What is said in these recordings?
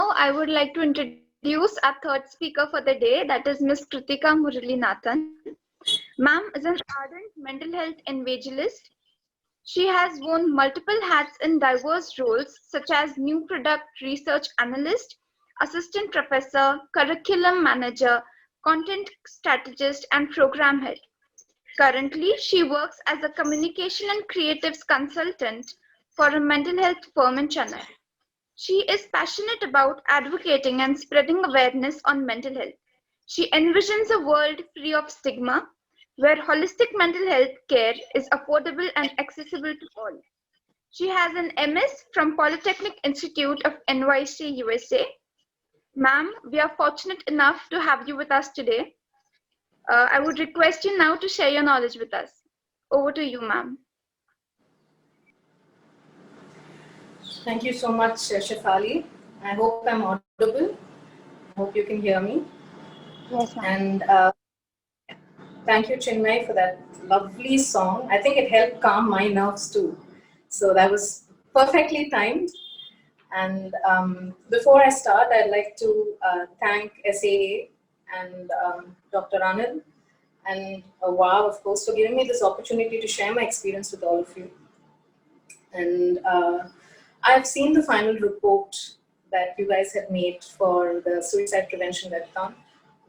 I would like to introduce our third speaker for the day, that is Ms. Kritika Muralinathan. Ma'am is an ardent mental health evangelist. She has worn multiple hats in diverse roles such as new product research analyst, assistant professor, curriculum manager, content strategist, and program head. Currently, she works as a communication and creatives consultant for a mental health firm in Chennai. She is passionate about advocating and spreading awareness on mental health. She envisions a world free of stigma, where holistic mental health care is affordable and accessible to all. She has an MS from Polytechnic Institute of NYC, USA. Ma'am, we are fortunate enough to have you with us today. I would request you now to share your knowledge with us. Over to you, ma'am. Thank you so much, Shefali. I hope I'm audible. I hope you can hear me. Yes, ma'am. And thank you, Chennai, for that lovely song. I think it helped calm my nerves too. So that was perfectly timed. And before I start, I'd like to thank SAA and Dr. Anil and WOW, of course, for giving me this opportunity to share my experience with all of you. And I've seen the final report that you guys have made for the suicide prevention webcam.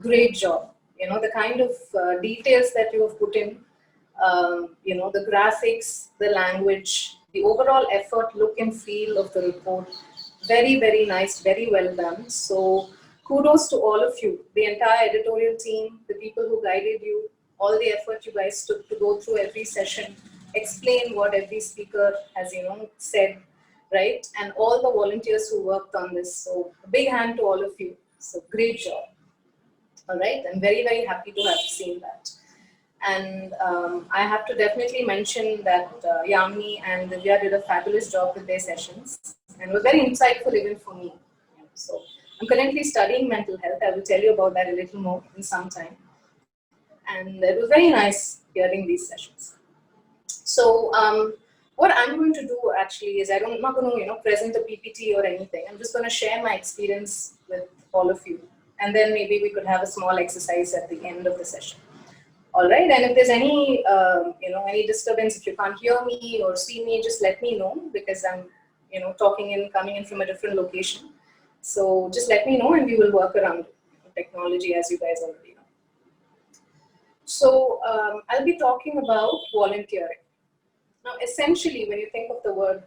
Great job. You know, the kind of details that you have put in, you know, the graphics, the language, the overall effort, look and feel of the report. Very, very nice, very well done. So kudos to all of you, the entire editorial team, the people who guided you, all the effort you guys took to go through every session, explain what every speaker has, you know, said, right? And all the volunteers who worked on this. So a big hand to all of you. So great job. All right, I'm very, very happy to have seen that. And I have to definitely mention that Yamini and Divya did a fabulous job with their sessions and was very insightful even for me. So I'm currently studying mental health. I will tell you about that a little more in some time. And it was very nice hearing these sessions. So what I'm going to do actually is I'm not going to, you know, present a PPT or anything. I'm just going to share my experience with all of you. And then maybe we could have a small exercise at the end of the session. All right, and if there's any, you know, any disturbance, if you can't hear me or see me, just let me know because I'm, you know, coming in from a different location. So just let me know and we will work around technology as you guys already know. So I'll be talking about volunteering. Now, essentially, when you think of the word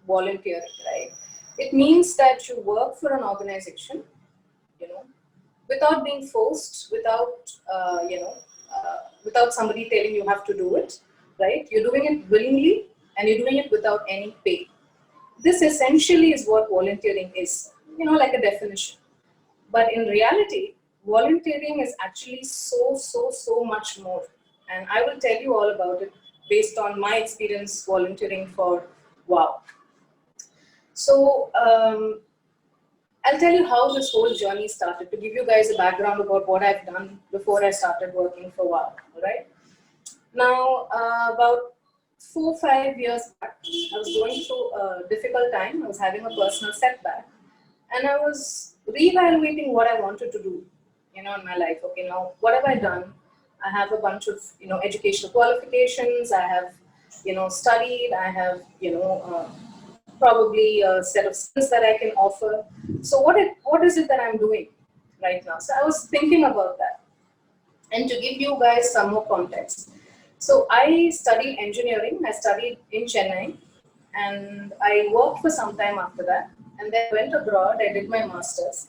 volunteering, right, it means that you work for an organization, you know, without being forced, without, you know, without somebody telling you have to do it, right? You're doing it willingly and you're doing it without any pay. This essentially is what volunteering is, you know, like a definition. But in reality, volunteering is actually so much more. And I will tell you all about it based on my experience volunteering for WOW. So I'll tell you how this whole journey started to give you guys a background about what I've done before I started working for WOW, all right? Now, about 4 or 5 years back, I was going through a difficult time. I was having a personal setback and I was reevaluating what I wanted to do, you know, in my life. Okay, now what have I done? I have a bunch of, you know, educational qualifications. I have, you know, studied. I have, you know, probably a set of skills that I can offer. So what is it that I'm doing right now? So I was thinking about that. And to give you guys some more context. So I studied engineering. I studied in Chennai and I worked for some time after that. And then went abroad. I did my master's.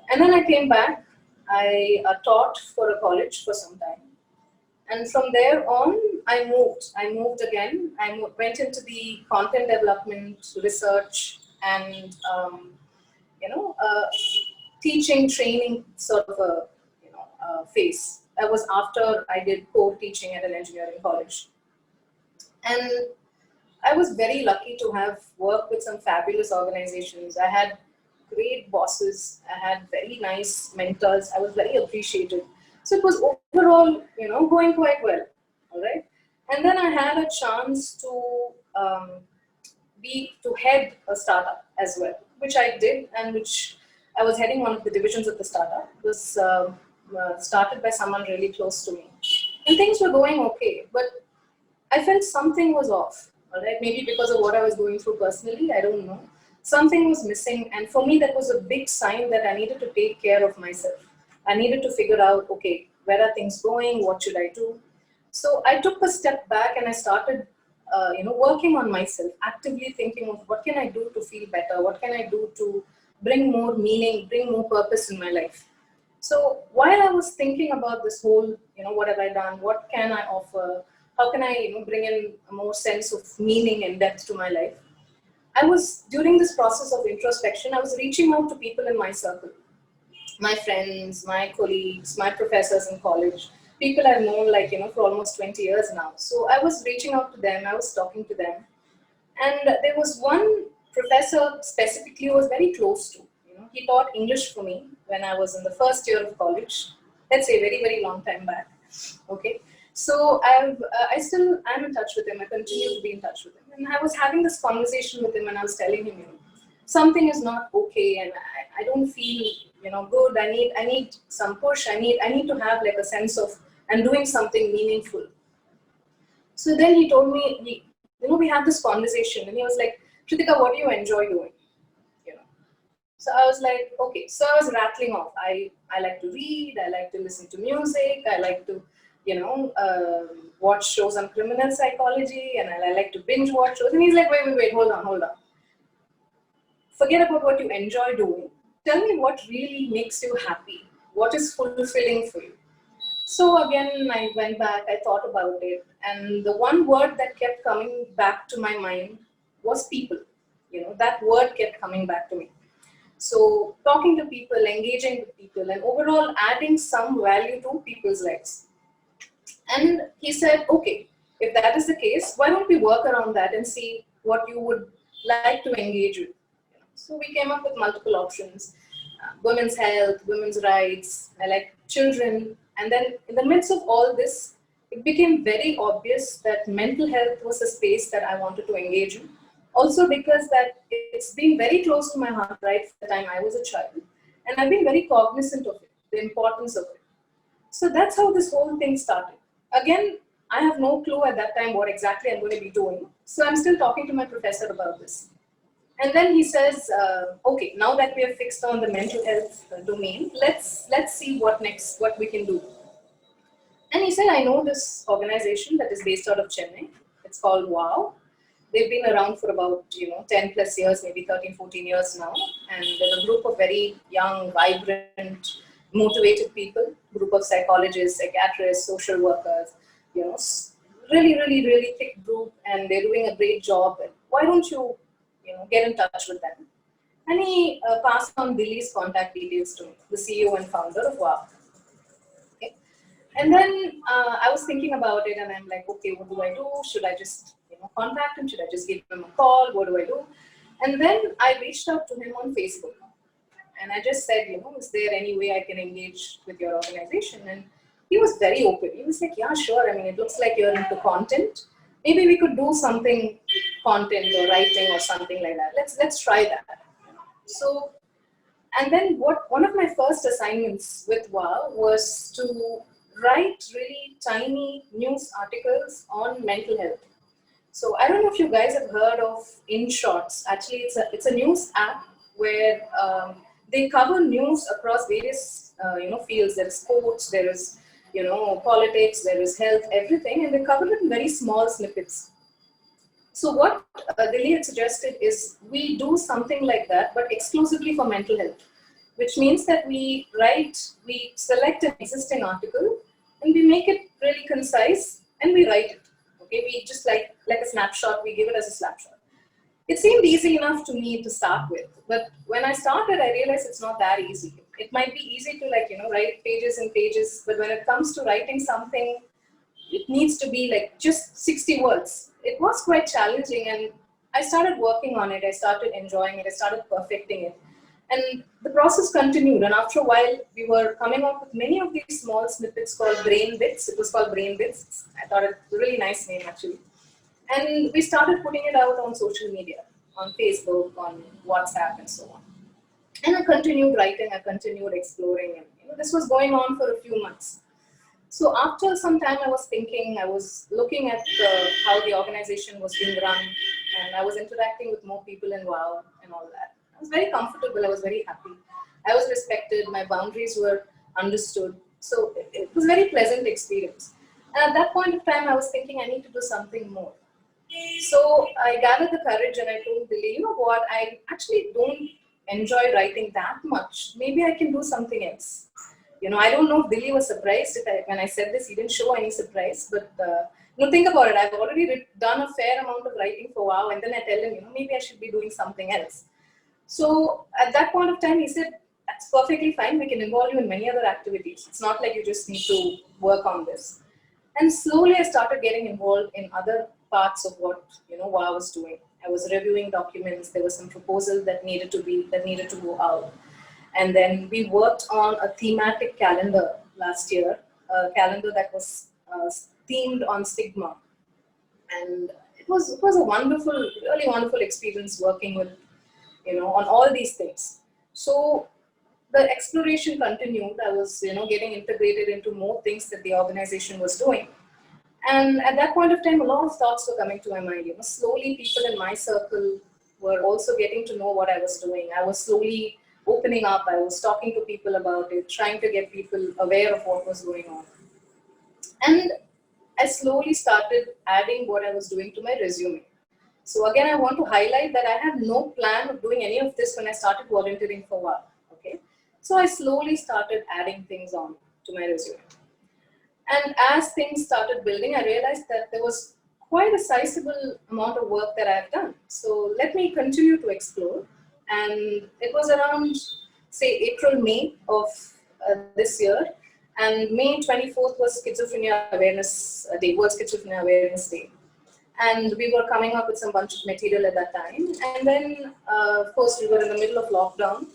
And then I came back. I taught for a college for some time. And from there on, I moved. I moved again. I went into the content development, research, and you know, teaching, training sort of a, you know, phase. That was after I did core teaching at an engineering college. And I was very lucky to have worked with some fabulous organizations. I had great bosses. I had very nice mentors. I was very appreciated. So it was overall, you know, going quite well, all right? And then I had a chance to head a startup as well, which I did and which I was heading one of the divisions of the startup. It was started by someone really close to me. And things were going okay, but I felt something was off. All right, maybe because of what I was going through personally, I don't know. Something was missing, and for me, that was a big sign that I needed to take care of myself. I needed to figure out, okay, where are things going? What should I do? So I took a step back and I started, working on myself, actively thinking of what can I do to feel better? What can I do to bring more meaning, bring more purpose in my life? So while I was thinking about this whole, what have I done? What can I offer? How can I, bring in a more sense of meaning and depth to my life? I was, during this process of introspection, I was reaching out to people in my circle, my friends, my colleagues, my professors in college, people I've known for almost 20 years now. So I was reaching out to them, I was talking to them. And there was one professor specifically who was very close to, he taught English for me when I was in the first year of college. Let's say very, very long time back. Okay. So I still am in touch with him. I continue to be in touch with him. And I was having this conversation with him and I was telling him, something is not okay and I don't feel, good. I need some push. I need to have like a sense of I'm doing something meaningful. So then he told me, we had this conversation and he was like, Kritika, what do you enjoy doing? So I was like, okay. So I was rattling off. I like to read. I like to listen to music. I like to, watch shows on criminal psychology, and I like to binge watch shows. And he's like, wait, hold on. Forget about what you enjoy doing. Tell me what really makes you happy. What is fulfilling for you? So again, I went back, I thought about it, and the one word that kept coming back to my mind was people. That word kept coming back to me. So talking to people, engaging with people, and overall adding some value to people's lives. And he said, okay, if that is the case, why don't we work around that and see what you would like to engage with? So we came up with multiple options. Women's health, women's rights, I like children. And then in the midst of all this, it became very obvious that mental health was a space that I wanted to engage in. Also because that it's been very close to my heart right from the time I was a child. And I've been very cognizant of it, the importance of it. So that's how this whole thing started. Again, I have no clue at that time what exactly I'm going to be doing. So I'm still talking to my professor about this. And then he says, okay, now that we have fixed on the mental health domain, let's see what we can do. And he said, I know this organization that is based out of Chennai. It's called WOW. They've been around for about 10 plus years, maybe 13, 14 years now. And they're a group of very young, vibrant, motivated people, group of psychologists, psychiatrists, social workers, really, really, really thick group, and they're doing a great job. And why don't you, get in touch with them? And he passed on Dilly's contact details to me, the CEO and founder of WOW. Okay. And then I was thinking about it, and I'm like, okay, what do I do? Should I just contact him? Should I just give him a call? What do I do? And then I reached out to him on Facebook. And I just said, is there any way I can engage with your organization? And he was very open. He was like, yeah, sure. I mean, it looks like you're into content. Maybe we could do something, content or writing or something like that. Let's try that. So, and then one of my first assignments with WOW was to write really tiny news articles on mental health. So I don't know if you guys have heard of In Shorts. Actually, it's a news app where they cover news across various fields. There is sports, there is politics, there is health, everything, and they cover it in very small snippets. So what Dilly had suggested is we do something like that, but exclusively for mental health, which means that we select an existing article and we make it really concise and we write it. Okay, we just like a snapshot, we give it as a snapshot. It seemed easy enough to me to start with, but when I started, I realized it's not that easy. It might be easy to write pages and pages, but when it comes to writing something, it needs to be like just 60 words. It was quite challenging, and I started working on it. I started enjoying it. I started perfecting it. And the process continued, and after a while, we were coming up with many of these small snippets called Brainbits. It was called Brainbits. I thought it was a really nice name, actually. And we started putting it out on social media, on Facebook, on WhatsApp, and so on. And I continued writing, I continued exploring, and this was going on for a few months. So after some time, I was thinking, I was looking at how the organization was being run, and I was interacting with more people in WOW and all that. I was very comfortable. I was very happy. I was respected. My boundaries were understood. So it was a very pleasant experience. And at that point of time, I was thinking I need to do something more. So I gathered the courage and I told Billy, you know what, I actually don't enjoy writing that much. Maybe I can do something else. I don't know if Billy was surprised when I said this. He didn't show any surprise, but think about it. I've already done a fair amount of writing for WOW, and then I tell him, maybe I should be doing something else. So at that point of time, he said, that's perfectly fine. We can involve you in many other activities. It's not like you just need to work on this. And slowly I started getting involved in other parts of what I was doing. I was reviewing documents. There was some proposal that needed to go out. And then we worked on a thematic calendar last year, a calendar that was themed on stigma. And it was a wonderful, really wonderful experience working with, on all these things. So the exploration continued. I was, getting integrated into more things that the organization was doing. And at that point of time, a lot of thoughts were coming to my mind. Slowly people in my circle were also getting to know what I was doing. I was slowly opening up. I was talking to people about it, trying to get people aware of what was going on. And I slowly started adding what I was doing to my resume. So again, I want to highlight that I had no plan of doing any of this when I started volunteering for WOW. Okay, so I slowly started adding things on to my resume. And as things started building, I realized that there was quite a sizable amount of work that I've done. So let me continue to explore. And it was around, say, April, May of this year. And May 24th was Schizophrenia Awareness Day, World Schizophrenia Awareness Day. And we were coming up with some bunch of material at that time. And then, of course, we were in the middle of lockdown.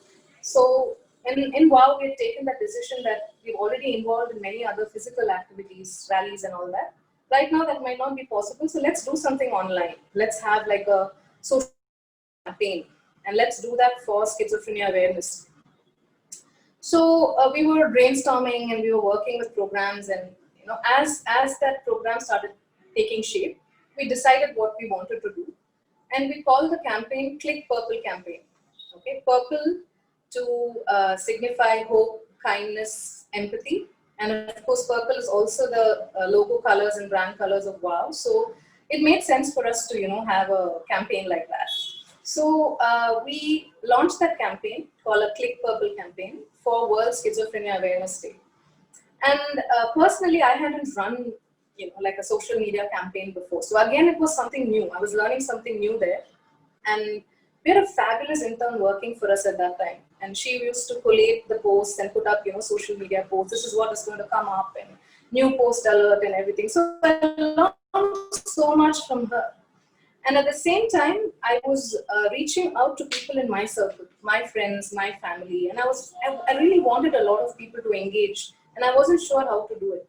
So in WOW, we had taken that decision that we've already involved in many other physical activities, rallies and all that. Right now, that might not be possible. So let's do something online. Let's have like a social campaign. And let's do that for schizophrenia awareness. So we were brainstorming and we were working with programs. And as that program started taking shape, we decided what we wanted to do. And we called the campaign Click Purple campaign. Okay, purple to signify hope, kindness, empathy. And of course, purple is also the logo colors and brand colors of WOW. So it made sense for us to, have a campaign like that. So we launched that campaign called a Click Purple campaign for World Schizophrenia Awareness Day. And personally, I hadn't run, like a social media campaign before. So again, it was something new. I was learning something new there. And we had a fabulous intern working for us at that time. And she used to collate the posts and put up, social media posts. This is what is going to come up and new post alert and everything. So I learned so much from her. And at the same time, I was reaching out to people in my circle, my friends, my family. And I really wanted a lot of people to engage. And I wasn't sure how to do it.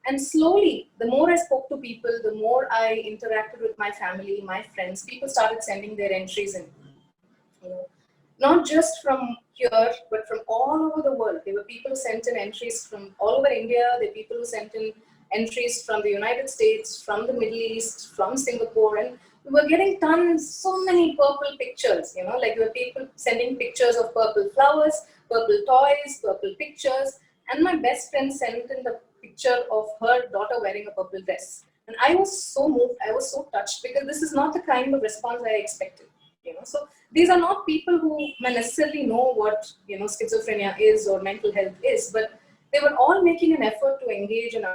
And slowly, the more I spoke to people, the more I interacted with my family, my friends, people started sending their entries in. Not just from here, but from all over the world. There were people who sent in entries from all over India. There were people who sent in entries from the United States, from the Middle East, from Singapore. And we were getting so many purple pictures, like there were people sending pictures of purple flowers, purple toys, purple pictures. And my best friend sent in the picture of her daughter wearing a purple dress. And I was so moved, I was so touched, because this is not the kind of response I expected. So these are not people who may necessarily know what schizophrenia is or mental health is, but they were all making an effort to engage and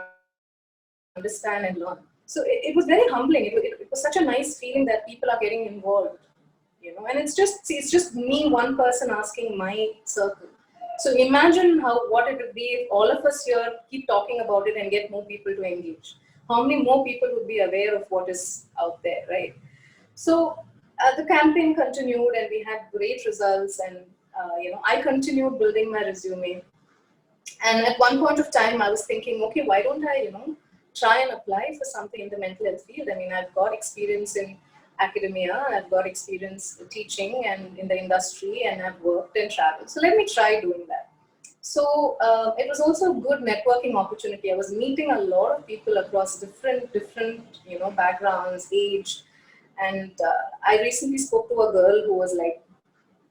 understand and learn. So it was very humbling. It was such a nice feeling that people are getting involved, and it's just me, one person asking my circle. So imagine what it would be if all of us here keep talking about it and get more people to engage. How many more people would be aware of what is out there, right? So the campaign continued and we had great results, and I continued building my resume. And at one point of time, I was thinking, okay, why don't I, try and apply for something in the mental health field? I mean, I've got experience in academia, and I've got experience teaching and in the industry, and I've worked and traveled. So let me try doing that. So it was also a good networking opportunity. I was meeting a lot of people across different backgrounds, age, and I recently spoke to a girl who was like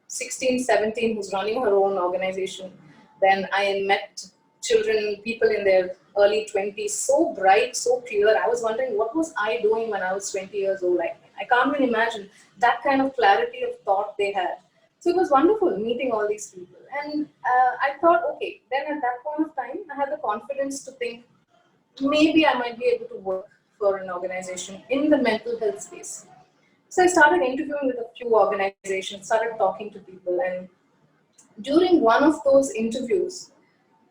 16, 17, who's running her own organization. Then I met children, people in their early 20s, so bright, so clear. I was wondering, what was I doing when I was 20 years old? I can't even imagine that kind of clarity of thought they had. So it was wonderful meeting all these people. And I thought, okay, then at that point of time, I had the confidence to think maybe I might be able to work for an organization in the mental health space. So I started interviewing with a few organizations, started talking to people, and during one of those interviews,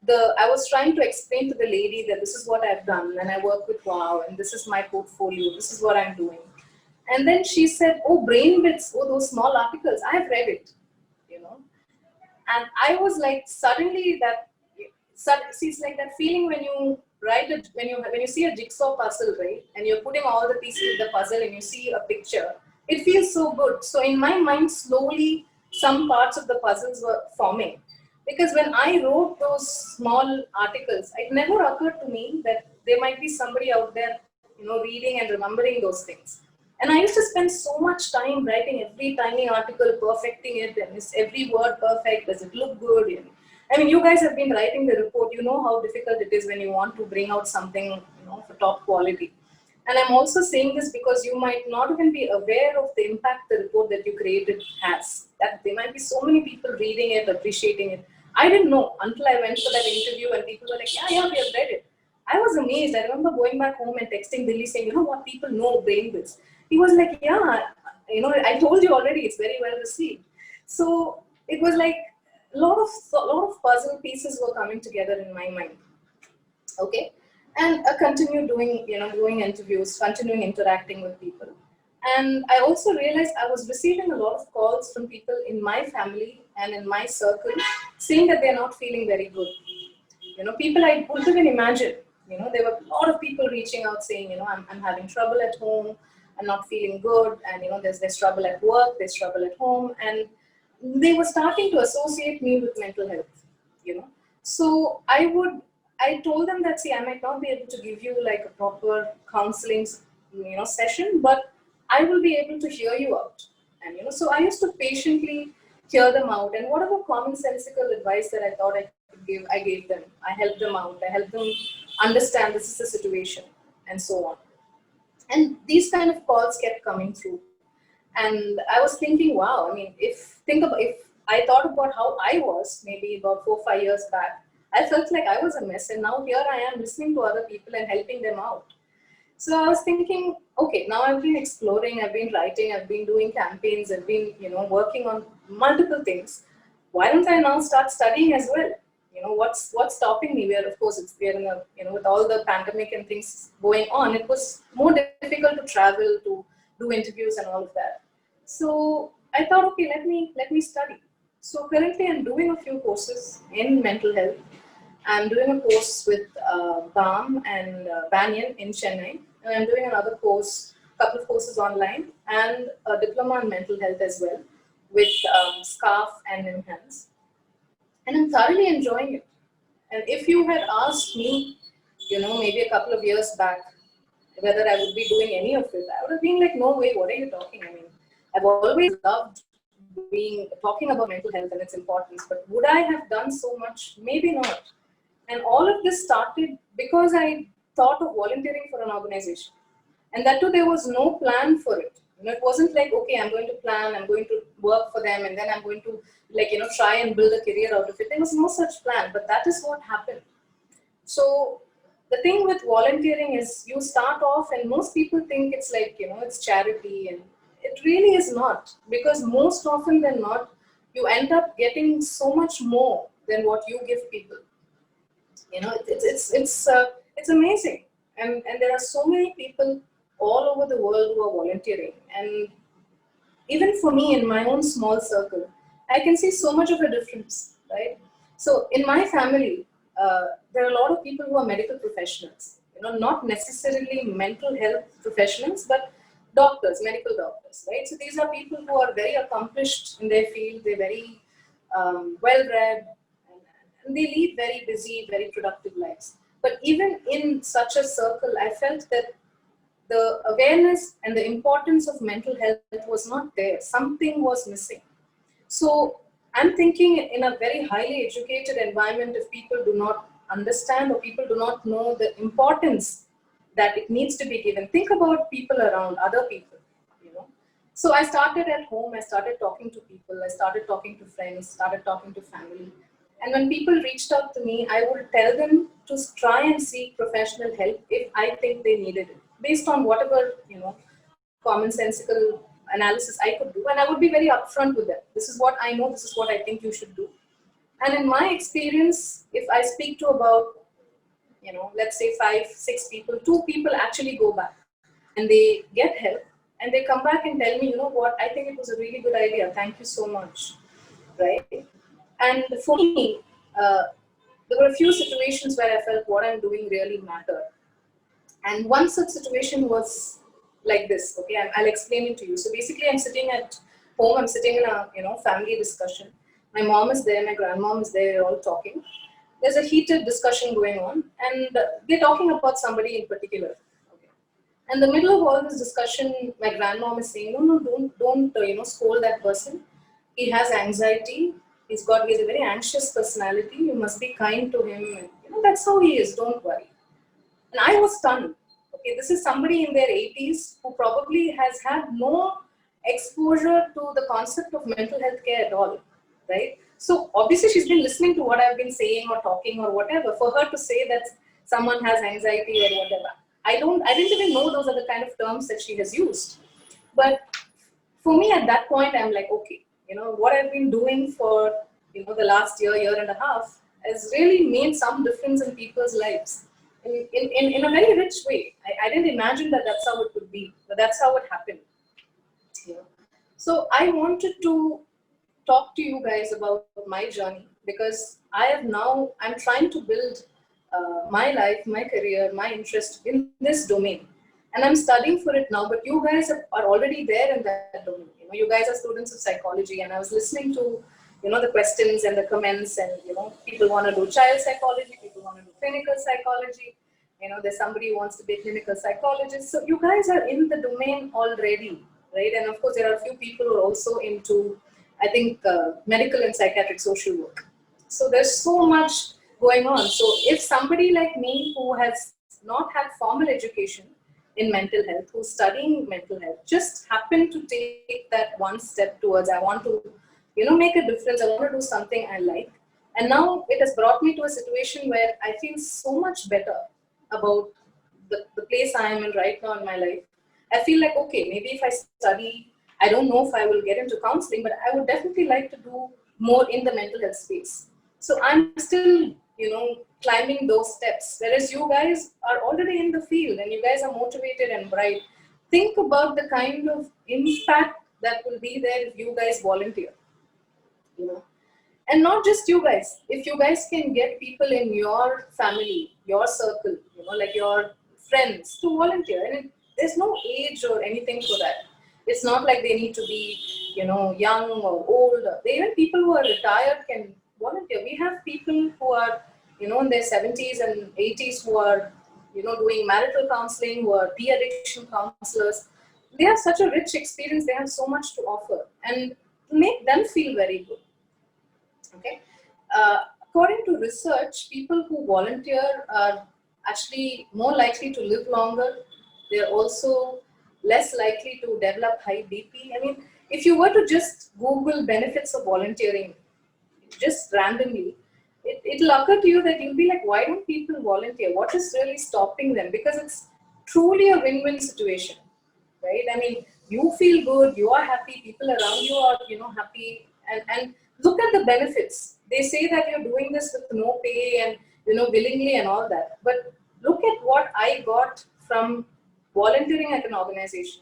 I was trying to explain to the lady that this is what I've done, and I work with Wow, and this is my portfolio, this is what I'm doing. And then she said, "Oh, Brainbits, oh, those small articles, I've read it, you know." And I was like, suddenly that, it's like that feeling when you write it, when you see a jigsaw puzzle, right, and you're putting all the pieces of the puzzle and you see a picture, it feels so good. So in my mind, slowly some parts of the puzzles were forming, because when I wrote those small articles, it never occurred to me that there might be somebody out there, reading and remembering those things. And I used to spend so much time writing every tiny article, perfecting it, and is every word perfect? Does it look good? And, I mean, you guys have been writing the report. You know how difficult it is when you want to bring out something, for top quality. And I'm also saying this because you might not even be aware of the impact the report that you created has. That there might be so many people reading it, appreciating it. I didn't know until I went for that interview and people were like, yeah, we have read it. I was amazed. I remember going back home and texting Dilly saying, you know what, people know Brainbits. He was like, yeah, I told you already, it's very well received. So it was like a lot of puzzle pieces were coming together in my mind. Okay. And I continued doing interviews, continuing interacting with people. And I also realized I was receiving a lot of calls from people in my family and in my circle saying that they're not feeling very good. People I wouldn't even imagine. There were a lot of people reaching out saying, I'm having trouble at home, I'm not feeling good, and there's trouble at work, there's trouble at home, and they were starting to associate me with mental health. So I told them that, see, I might not be able to give you like a proper counseling, session, but I will be able to hear you out. And so I used to patiently hear them out, and whatever commonsensical advice that I thought I could give, I gave them. I helped them out. I helped them understand this is the situation, and so on. And these kind of calls kept coming through. And I was thinking, wow, I mean, if I thought about how I was maybe about 4-5 years back, I felt like I was a mess. And now here I am listening to other people and helping them out. So I was thinking, okay, now I've been exploring, I've been writing, I've been doing campaigns, I've been, working on multiple things. Why don't I now start studying as well? What's stopping me? Of course, we're in a, with all the pandemic and things going on, it was more difficult to travel, to do interviews and all of that. So I thought, okay, let me study. So currently I'm doing a few courses in mental health. I'm doing a course with BAM and Banyan in Chennai, and I'm doing another course, couple of courses online, and a diploma in mental health as well, with SCARF and Enhance. And I'm thoroughly enjoying it. And if you had asked me, maybe a couple of years back, whether I would be doing any of it, I would have been like, no way, what are you talking? I mean, I've always loved talking about mental health and its importance, but would I have done so much? Maybe not. And all of this started because I thought of volunteering for an organization. And that too, there was no plan for it. It wasn't like, okay, I'm going to plan, I'm going to work for them, and then I'm going to try and build a career out of it. There was no such plan, but that is what happened. So the thing with volunteering is you start off and most people think it's like, it's charity, and it really is not, because most often than not, you end up getting so much more than what you give people. It's amazing. And there are so many people all over the world who are volunteering. And even for me in my own small circle, I can see so much of a difference, right? So in my family, there are a lot of people who are medical professionals, not necessarily mental health professionals, but doctors, medical doctors, right? So these are people who are very accomplished in their field. They're very well-read, and they lead very busy, very productive lives. But even in such a circle, I felt that the awareness and the importance of mental health was not there. Something was missing. So I'm thinking in a very highly educated environment, if people do not understand or people do not know the importance that it needs to be given, think about people around, other people, you know. So I started at home, I started talking to people, I started talking to friends, started talking to family. And when people reached out to me, I would tell them to try and seek professional help if I think they needed it, based on whatever, commonsensical analysis I could do. And I would be very upfront with them. This is what I know, this is what I think you should do. And in my experience, if I speak to about, let's say 5, 6 people, 2 people actually go back and they get help and they come back and tell me, you know what, I think it was a really good idea. Thank you so much. Right? And for me, there were a few situations where I felt what I'm doing really mattered. And one such situation was like this. Okay, I'll explain it to you. So basically, I'm sitting at home. I'm sitting in a family discussion. My mom is there. My grandmom is there. We're all talking. There's a heated discussion going on, and they're talking about somebody in particular. Okay. In the middle of all this discussion, my grandmom is saying, "No, don't scold that person. He has anxiety. He's a very anxious personality. You must be kind to him. That's how he is. Don't worry." And I was stunned. Okay, this is somebody in their 80s who probably has had no exposure to the concept of mental health care at all, right? So obviously she's been listening to what I've been saying or talking or whatever. For her to say that someone has anxiety or whatever, I didn't even know those are the kind of terms that she has used. But for me at that point, I'm like, okay, what I've been doing for the last year and a half has really made some difference in people's lives in a very rich way. I didn't imagine that that's how it could be, but that's how it happened. So I wanted to talk to you guys about my journey, because I'm trying to build my life, my career, my interest in this domain. And I'm studying for it now, but you guys are already there in that domain. You guys are students of psychology, and I was listening to, the questions and the comments, and, people want to do child psychology, people want to do clinical psychology. There's somebody who wants to be a clinical psychologist. So you guys are in the domain already, right? And of course, there are a few people who are also into, I think, medical and psychiatric social work. So there's so much going on. So if somebody like me who has not had formal education in mental health, who's studying mental health, just happen to take that one step towards, I want to, make a difference, I want to do something I like. And now it has brought me to a situation where I feel so much better about the place I am in right now in my life. I feel like, okay, maybe if I study, I don't know if I will get into counseling, but I would definitely like to do more in the mental health space. So I'm still, climbing those steps. Whereas you guys are already in the field and you guys are motivated and bright. Think about the kind of impact that will be there if you guys volunteer. And not just you guys. If you guys can get people in your family, your circle, like your friends to volunteer, and there's no age or anything for that. It's not like they need to be, young or old. Even people who are retired can volunteer. We have people who are, in their 70s and 80s who are, doing marital counseling, who are de-addiction counselors. They have such a rich experience. They have so much to offer, and make them feel very good. Okay. According to research, people who volunteer are actually more likely to live longer. They're also less likely to develop high BP. I mean, if you were to just Google benefits of volunteering, just randomly, it'll occur to you that you'll be like, why don't people volunteer? What is really stopping them? Because it's truly a win-win situation, right? I mean, you feel good, you are happy, people around you are, happy, and look at the benefits. They say that you're doing this with no pay and, willingly and all that. But look at what I got from volunteering at an organization.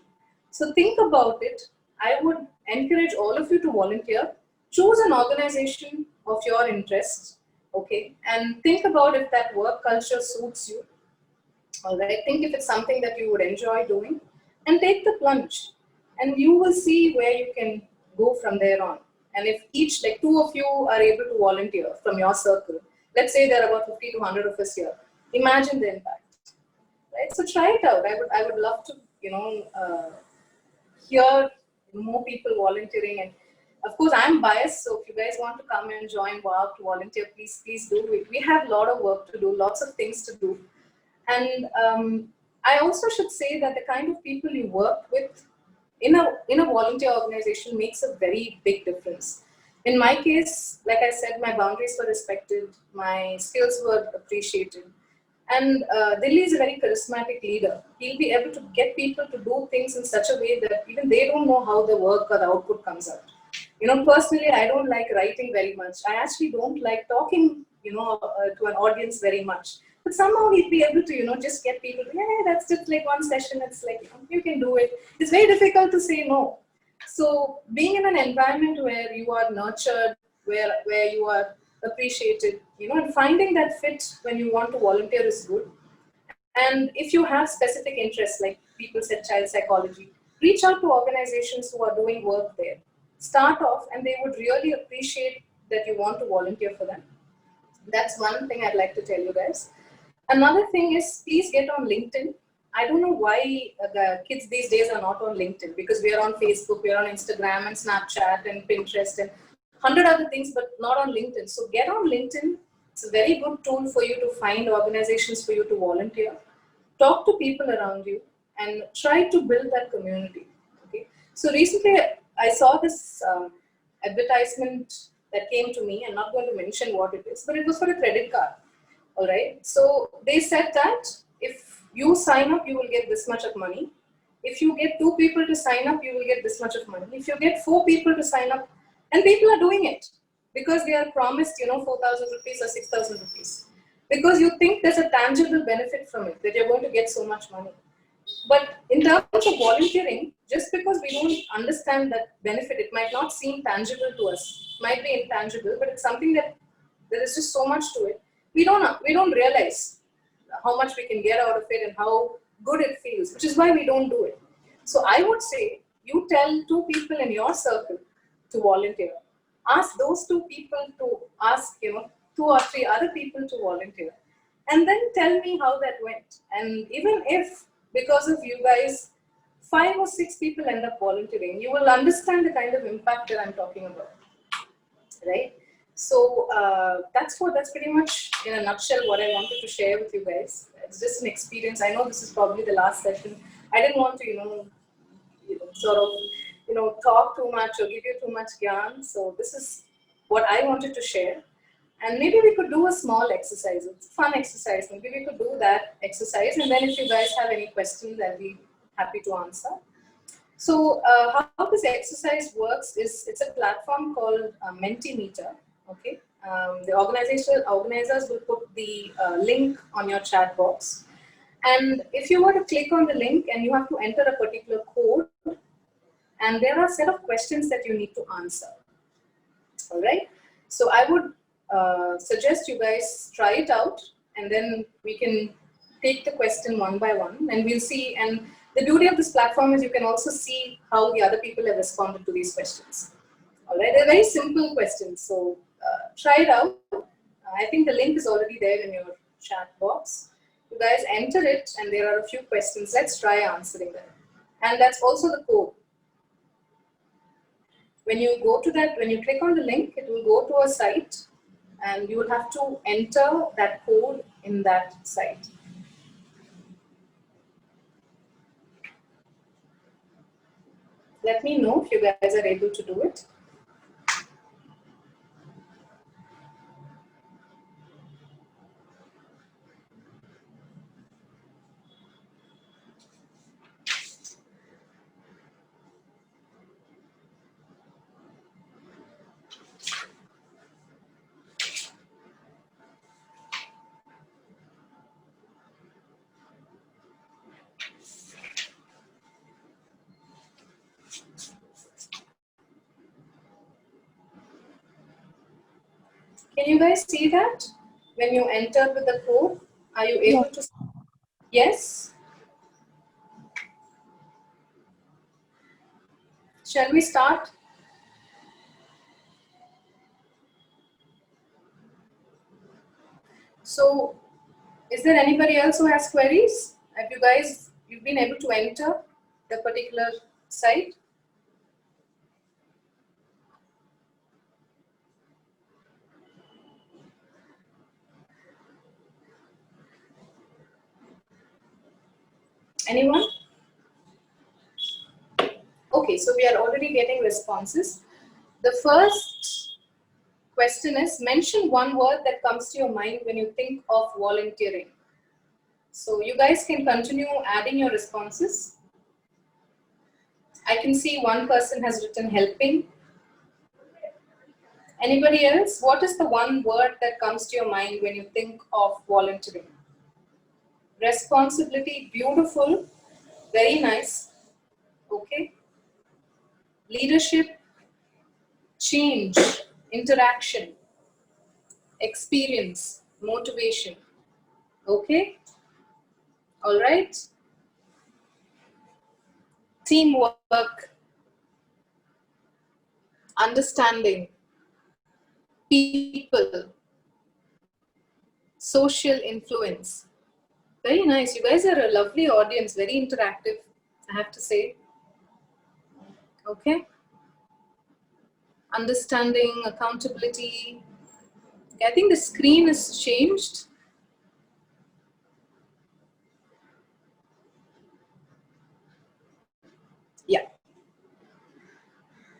So think about it. I would encourage all of you to volunteer. Choose an organization of your interest, okay? And think about if that work culture suits you. All right. Think if it's something that you would enjoy doing. and take the plunge, and you will see where you can go from there on. And if each, like 2 of you are able to volunteer from your circle, let's say there are about 50 to 100 of us here, imagine the impact, right? So try it out. I would love to, hear more people volunteering. And of course, I'm biased, so if you guys want to come and join WARC to volunteer, please do it. We have a lot of work to do, lots of things to do. And I also should say that the kind of people you work with in a volunteer organization makes a very big difference. In my case, like I said, my boundaries were respected, my skills were appreciated, and Dilli is a very charismatic leader. He'll be able to get people to do things in such a way that even they don't know how the work or the output comes out. Personally, I don't like writing very much. I actually don't like talking, to an audience very much. But somehow he'd be able to, just get people to, yeah, that's just like one session. It's like, you can do it. It's very difficult to say no. So being in an environment where you are nurtured, where you are appreciated, and finding that fit when you want to volunteer is good. And if you have specific interests, like people said child psychology, reach out to organizations who are doing work there. Start off, and they would really appreciate that you want to volunteer for them. That's one thing I'd like to tell you guys. Another thing is, please get on LinkedIn. I don't know why the kids these days are not on LinkedIn, because we are on Facebook, we are on Instagram and Snapchat and Pinterest and 100 other things, but not on LinkedIn. So get on LinkedIn. It's a very good tool for you to find organizations for you to volunteer. Talk to people around you and try to build that community. Okay. So recently I saw this advertisement that came to me. I'm not going to mention what it is, but it was for a credit card. All right. So they said that if you sign up, you will get this much of money. If you get 2 people to sign up, you will get this much of money. If you get 4 people to sign up, and people are doing it because they are promised, 4,000 rupees or 6,000 rupees. Because you think there's a tangible benefit from it, that you're going to get so much money. But in terms of volunteering, just because we don't understand that benefit, it might not seem tangible to us. It might be intangible, but it's something that there is just so much to it. We don't realize how much we can get out of it and how good it feels, which is why we don't do it. So I would say, you tell 2 people in your circle to volunteer. Ask those 2 people to ask, 2 or 3 other people to volunteer. And then tell me how that went. And even if, because of you guys, 5 or 6 people end up volunteering, you will understand the kind of impact that I'm talking about, right? So that's pretty much in a nutshell what I wanted to share with you guys. It's just an experience. I know this is probably the last session. I didn't want to, sort of, talk too much or give you too much gyan. So this is what I wanted to share. And maybe we could do a small exercise. It's a fun exercise. Maybe we could do that exercise. And then if you guys have any questions, I'll be happy to answer. So how this exercise works is, it's a platform called Mentimeter. Okay. The organizers will put the link on your chat box. And if you were to click on the link, and you have to enter a particular code, and there are a set of questions that you need to answer. All right. So I would suggest you guys try it out, and then we can take the question one by one, and we'll see. And the beauty of this platform is you can also see how the other people have responded to these questions. All right, they're very simple questions, so try it out. I think the link is already there in your chat box. You guys enter it, and there are a few questions. Let's try answering them. And that's also the code. When you go to that, when you click on the link, it will go to a site, and you will have to enter that code in that site. Let me know if you guys are able to do it. Can you guys see that? When you enter with the code, are you able to? Yes? Shall we start? So, is there anybody else who has queries? Have you've been able to enter the particular site? Anyone? Okay, so we are already getting responses. The first question is, mention one word that comes to your mind when you think of volunteering. So you guys can continue adding your responses. I can see one person has written helping. Anybody else? What is the one word that comes to your mind when you think of volunteering? Responsibility, beautiful, very nice. Okay. Leadership, change, interaction, experience, motivation. Okay. All right. Teamwork, understanding, people, social influence. Very nice. You guys are a lovely audience, very interactive, I have to say. Okay. Understanding, accountability. I think the screen is changed. Yeah.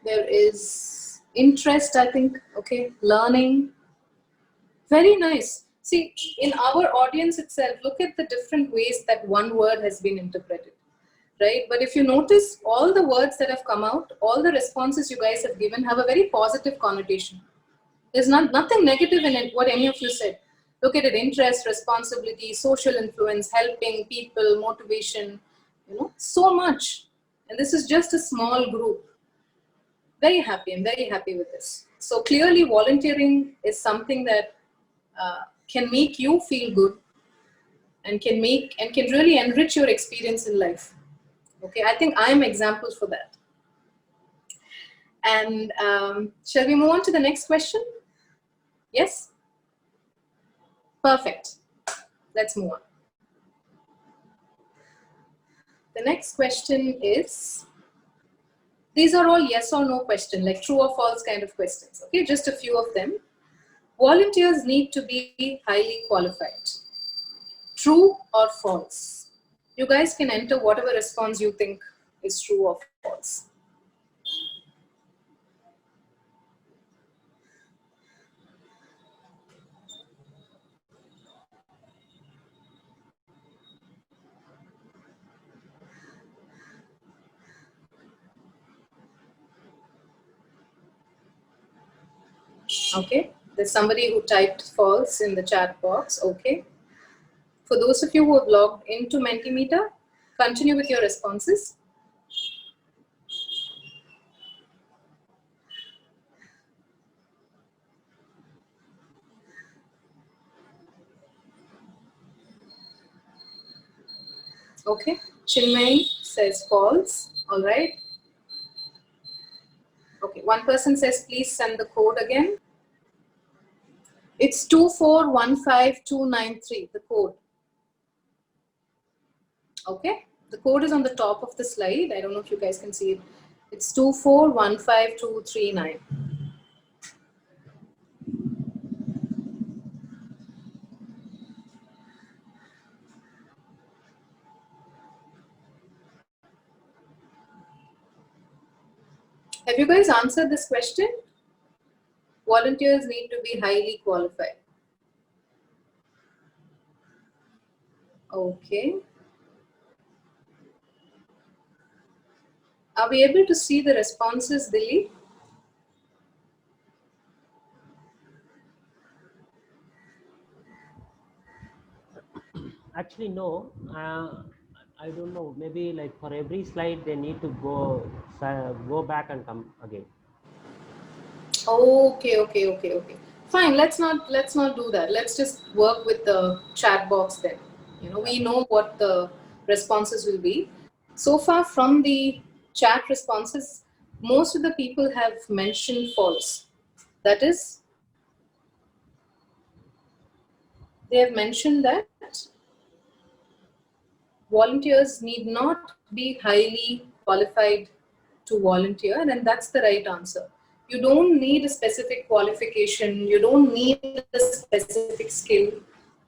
There is interest, I think. Okay. Learning. Very nice. See, in our audience itself, look at the different ways that one word has been interpreted, right? But if you notice, all the words that have come out, all the responses you guys have given have a very positive connotation. There's nothing negative in it, what any of you said. Look at it, interest, responsibility, social influence, helping people, motivation, so much. And this is just a small group. Very happy, I'm very happy with this. So clearly volunteering is something that can make you feel good and can really enrich your experience in life. Okay, I think I am examples for that. And shall we move on to the next question? Yes? Perfect. Let's move on. The next question is, these are all yes or no question, like true or false kind of questions. Okay, just a few of them. Volunteers need to be highly qualified. True or false? You guys can enter whatever response you think is true or false. Okay, there's somebody who typed false in the chat box. Okay. For those of you who have logged into Mentimeter, continue with your responses. Okay, Chinmay says false. All right. Okay, one person says please send the code again. It's 2415293, the code. Okay, the code is on the top of the slide. I don't know if you guys can see it. It's 2415239. Have you guys answered this question? Volunteers need to be highly qualified. Okay. Are we able to see the responses, Dilly? Actually, no. I don't know. Maybe like for every slide, they need to go back and come again. Okay. Fine. Let's not do that. Let's just work with the chat box then. We know what the responses will be. So far from the chat responses, most of the people have mentioned false. That is, they have mentioned that volunteers need not be highly qualified to volunteer, and that's the right answer. You don't need a specific qualification, you don't need a specific skill.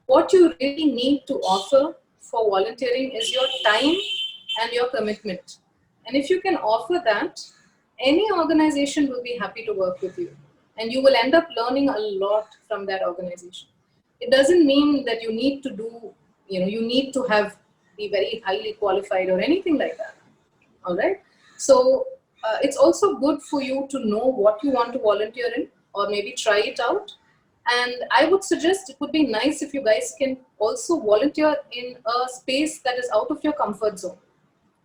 What you really need to offer for volunteering is your time and your commitment. And if you can offer that, any organization will be happy to work with you. And you will end up learning a lot from that organization. It doesn't mean that you need to do, you need to be very highly qualified or anything like that. All right. So it's also good for you to know what you want to volunteer in, or maybe try it out. And I would suggest it would be nice if you guys can also volunteer in a space that is out of your comfort zone.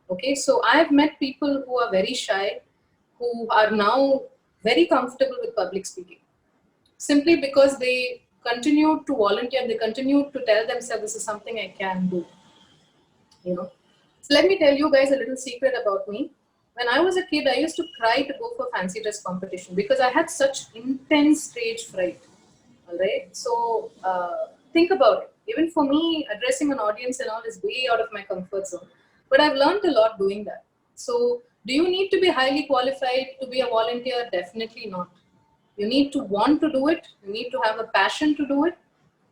Okay, so I've met people who are very shy, who are now very comfortable with public speaking, simply because they continue to volunteer, they continue to tell themselves this is something I can do. So let me tell you guys a little secret about me. When I was a kid, I used to cry to go for fancy dress competition because I had such intense stage fright. All right. So think about it. Even for me, addressing an audience and all is way out of my comfort zone. But I've learned a lot doing that. So do you need to be highly qualified to be a volunteer? Definitely not. You need to want to do it. You need to have a passion to do it.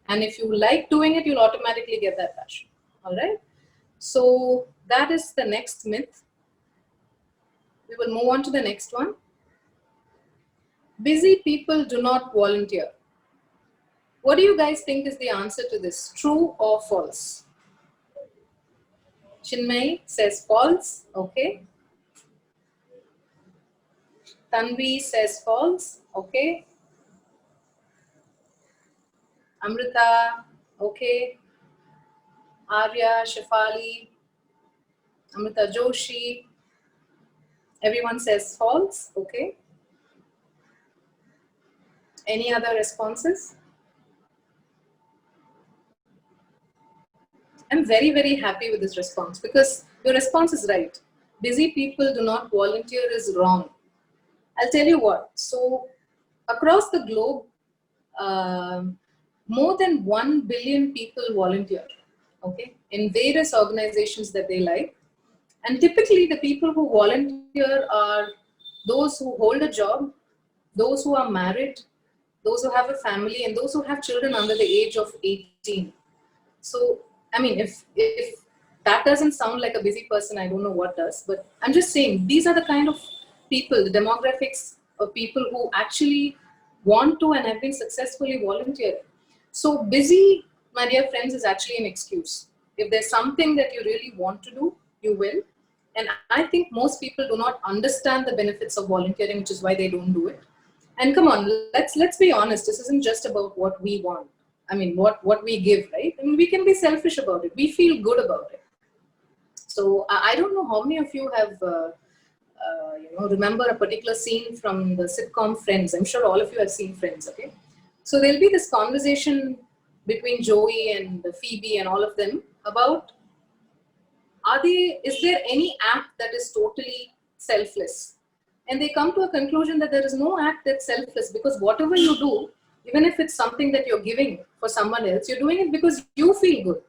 And if you like doing it, you'll automatically get that passion. All right. So that is the next myth. We will move on to the next one. Busy people do not volunteer. What do you guys think is the answer to this? True or false? Chinmay says false. Okay. Tanvi says false. Okay. Amrita. Okay. Arya, Shefali, Amrita Joshi. Everyone says false. Okay. Any other responses? I'm very, very happy with this response because your response is right. Busy people do not volunteer is wrong. I'll tell you what. So across the globe, more than 1 billion people volunteer, okay, in various organizations that they like. And typically the people who volunteer are those who hold a job, those who are married, those who have a family, and those who have children under the age of 18. So, I mean, if that doesn't sound like a busy person, I don't know what does. But I'm just saying, these are the kind of people, the demographics of people who actually want to and have been successfully volunteering. So busy, my dear friends, is actually an excuse. If there's something that you really want to do, you will. And I think most people do not understand the benefits of volunteering, which is why they don't do it. And come on, let's be honest. This isn't just about what we want. I mean, what we give, right? I mean, we can be selfish about it. We feel good about it. So I don't know how many of you have, remember a particular scene from the sitcom Friends. I'm sure all of you have seen Friends, okay? So there'll be this conversation between Joey and Phoebe and all of them about, is there any act that is totally selfless? And they come to a conclusion that there is no act that's selfless, because whatever you do, even if it's something that you're giving for someone else, you're doing it because you feel good,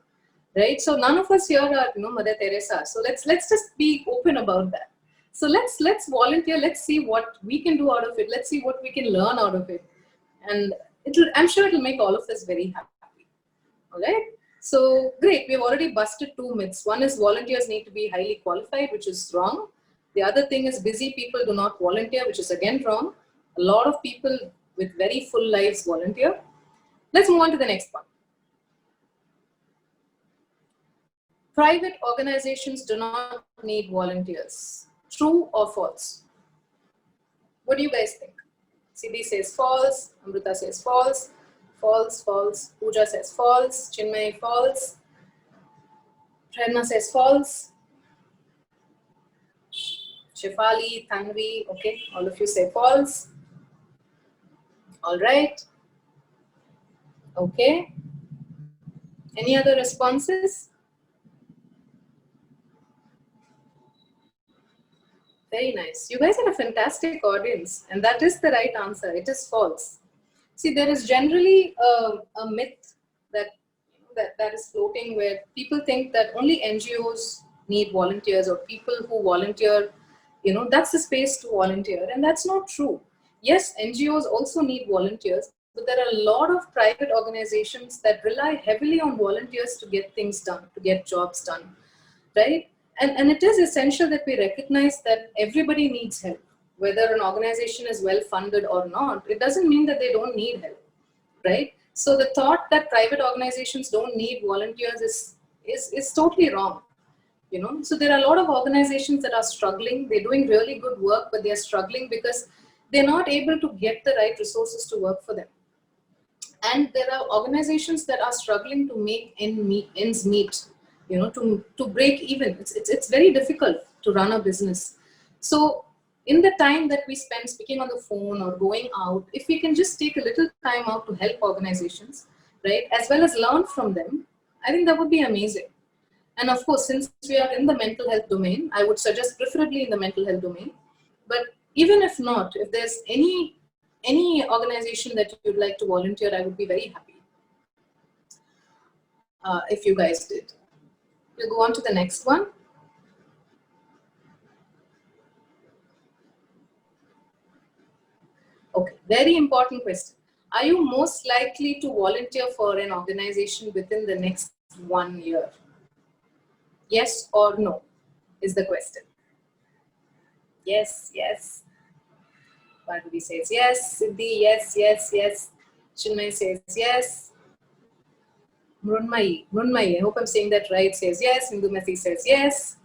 right? So none of us here are, Mother Teresa. So let's just be open about that. So let's volunteer. Let's see what we can do out of it. Let's see what we can learn out of it, and I'm sure it'll make all of us very happy. All right. So great. We've already busted 2 myths. One is volunteers need to be highly qualified, which is wrong. The other thing is busy people do not volunteer, which is again wrong. A lot of people with very full lives volunteer. Let's move on to the next one. Private organizations do not need volunteers. True or false? What do you guys think? Siddhi says false. Amrita says false. False, false. Pooja says false. Chinmay, false. Prerna says false. Shefali, Tanvi, okay, all of you say false. All right. Okay. Any other responses? Very nice. You guys are a fantastic audience, and that is the right answer. It is false. See, there is generally a myth that, that is floating where people think that only NGOs need volunteers, or people who volunteer, that's the space to volunteer, and that's not true. Yes, NGOs also need volunteers, but there are a lot of private organizations that rely heavily on volunteers to get things done, to get jobs done, right? And it is essential that we recognize that everybody needs help. Whether an organization is well funded or not, it doesn't mean that they don't need help, right? So the thought that private organizations don't need volunteers is totally wrong. So there are a lot of organizations that are struggling. They're doing really good work, but they're struggling because they're not able to get the right resources to work for them. And there are organizations that are struggling to make ends meet, to break even. It's very difficult to run a business. So in the time that we spend speaking on the phone or going out, if we can just take a little time out to help organizations, right, as well as learn from them, I think that would be amazing. And of course, since we are in the mental health domain, I would suggest preferably in the mental health domain. But even if not, if there's any organization that you'd like to volunteer, I would be very happy if you guys did. We'll go on to the next one. Okay, very important question. Are you most likely to volunteer for an organization within the next 1 year? Yes or no is the question. Yes, yes. Bhargavi says yes. Siddhi, yes, yes, yes. Chinmay says yes. Mrunmayi, I hope I'm saying that right, says yes. Indumati says yes.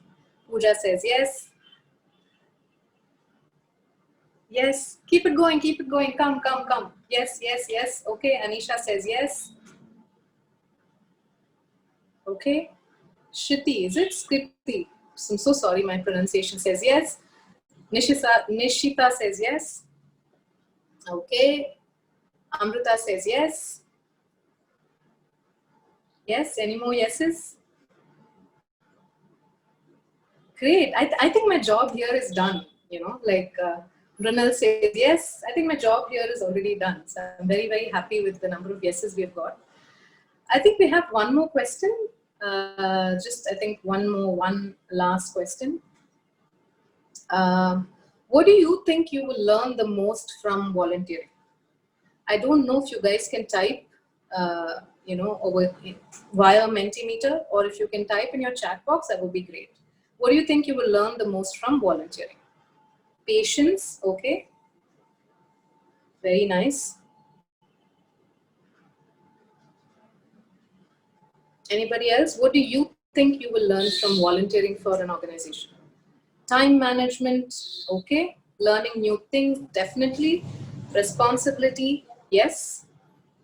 Pooja says yes. Yes, keep it going, come, come, come. Yes, yes, yes. Okay, Anisha says yes. Okay. Shruti, is it Skriti? I'm so sorry, my pronunciation says yes. Nishita says yes. Okay. Amrita says yes. Yes, any more yeses? Great. I think my job here is done, like Runal says yes. I think my job here is already done. So I'm very, very happy with the number of yeses we've got. I think we have one more question. I think one last question. What do you think you will learn the most from volunteering? I don't know if you guys can type, over via Mentimeter, or if you can type in your chat box, that would be great. What do you think you will learn the most from volunteering? Patience, okay. Very nice. Anybody else? What do you think you will learn from volunteering for an organization? Time management, okay. Learning new things, definitely. Responsibility, yes.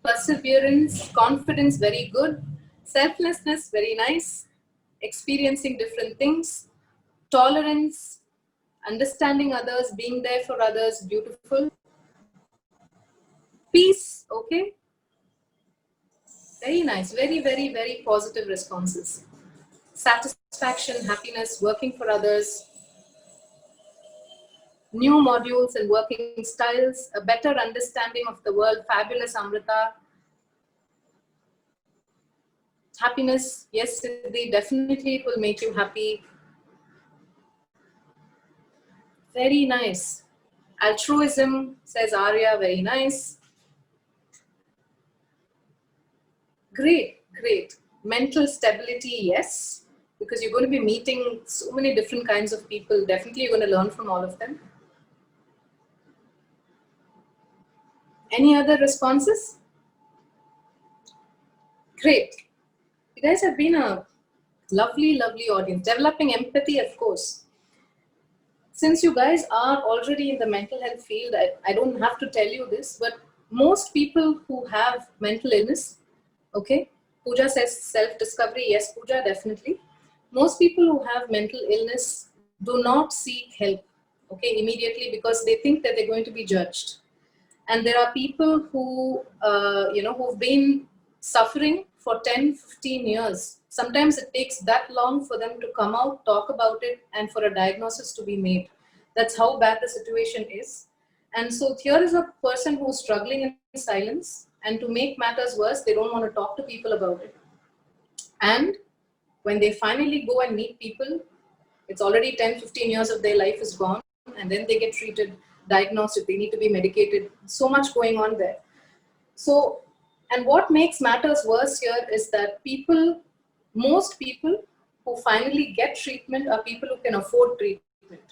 Perseverance, confidence, very good. Selflessness, very nice. Experiencing different things. Tolerance, understanding others, being there for others, beautiful. Peace, okay. Very nice. Very, very, very positive responses. Satisfaction, happiness, working for others. New modules and working styles, a better understanding of the world. Fabulous, Amrita. Happiness, yes, Siddhi, definitely it will make you happy. Very nice. Altruism, says Arya, very nice. Great, great. Mental stability, yes, because you're going to be meeting so many different kinds of people. Definitely you're going to learn from all of them. Any other responses? Great. You guys have been a lovely, lovely audience. Developing empathy, of course. Since you guys are already in the mental health field, I don't have to tell you this, but most people who have mental illness, okay, Pooja says self-discovery. Yes, Pooja, definitely. Most people who have mental illness do not seek help, okay, immediately, because they think that they're going to be judged. And there are people who, who've been suffering for 10, 15 years. Sometimes it takes that long for them to come out, talk about it, and for a diagnosis to be made. That's how bad the situation is. And so here is a person who's struggling in silence, and to make matters worse, they don't want to talk to people about it. And when they finally go and meet people, it's already 10, 15 years of their life is gone, and then they get treated, diagnosed, if they need to be medicated, so much going on there. So, and what makes matters worse here is that most people who finally get treatment are people who can afford treatment.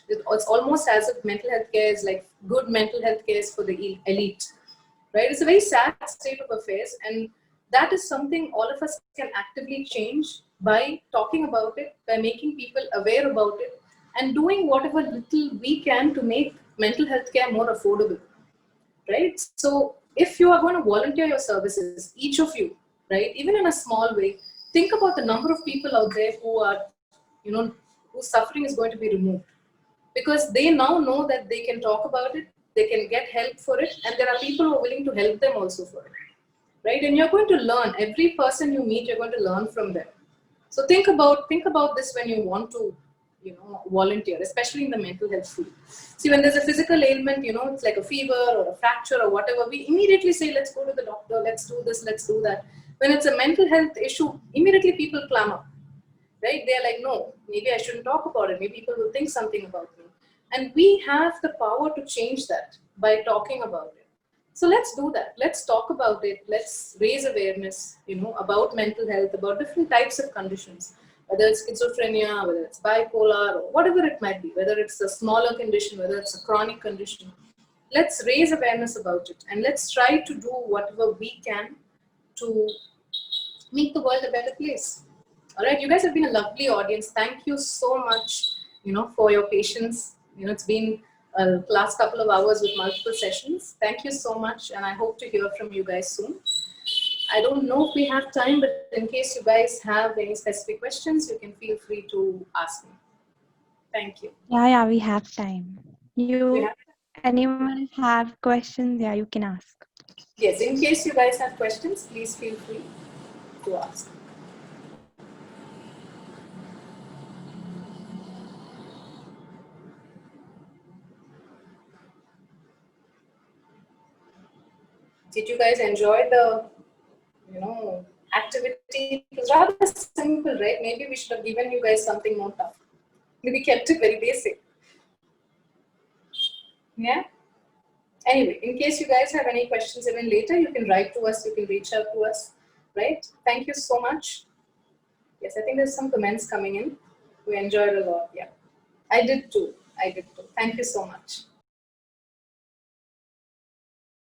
It's almost as if mental health care is like good mental health care is for the elite, right? It's a very sad state of affairs, and that is something all of us can actively change by talking about it, by making people aware about it, and doing whatever little we can to make mental health care more affordable, right? So if you are going to volunteer your services, each of you, right, even in a small way, think about the number of people out there who are, whose suffering is going to be removed, because they now know that they can talk about it, they can get help for it, and there are people who are willing to help them also for it, right? And you're going to learn. Every person you meet, you're going to learn from them. So think about this when you want to, volunteer, especially in the mental health field. See, when there's a physical ailment, it's like a fever or a fracture or whatever, we immediately say, let's go to the doctor, let's do this, let's do that. When it's a mental health issue, immediately people clamor, right? They're like, no, maybe I shouldn't talk about it. Maybe people will think something about me. And we have the power to change that by talking about it. So let's do that. Let's talk about it. Let's raise awareness, about mental health, about different types of conditions, whether it's schizophrenia, whether it's bipolar, or whatever it might be, whether it's a smaller condition, whether it's a chronic condition. Let's raise awareness about it, and let's try to do whatever we can to make the world a better place. All right, you guys have been a lovely audience. Thank you so much, for your patience. It's been a last couple of hours with multiple sessions. Thank you so much, and I hope to hear from you guys soon. I don't know if we have time, but in case you guys have any specific questions, you can feel free to ask me. Thank you. Yeah, we have time. Anyone have questions? Yeah, you can ask. Yes, in case you guys have questions, please feel free to ask. Did you guys enjoy the, activity? It was rather simple, right? Maybe we should have given you guys something more tough. Maybe kept it very basic. Yeah? Anyway, in case you guys have any questions even later, you can write to us, you can reach out to us, right? Thank you so much. Yes, I think there's some comments coming in. We enjoyed a lot, yeah. I did too. Thank you so much.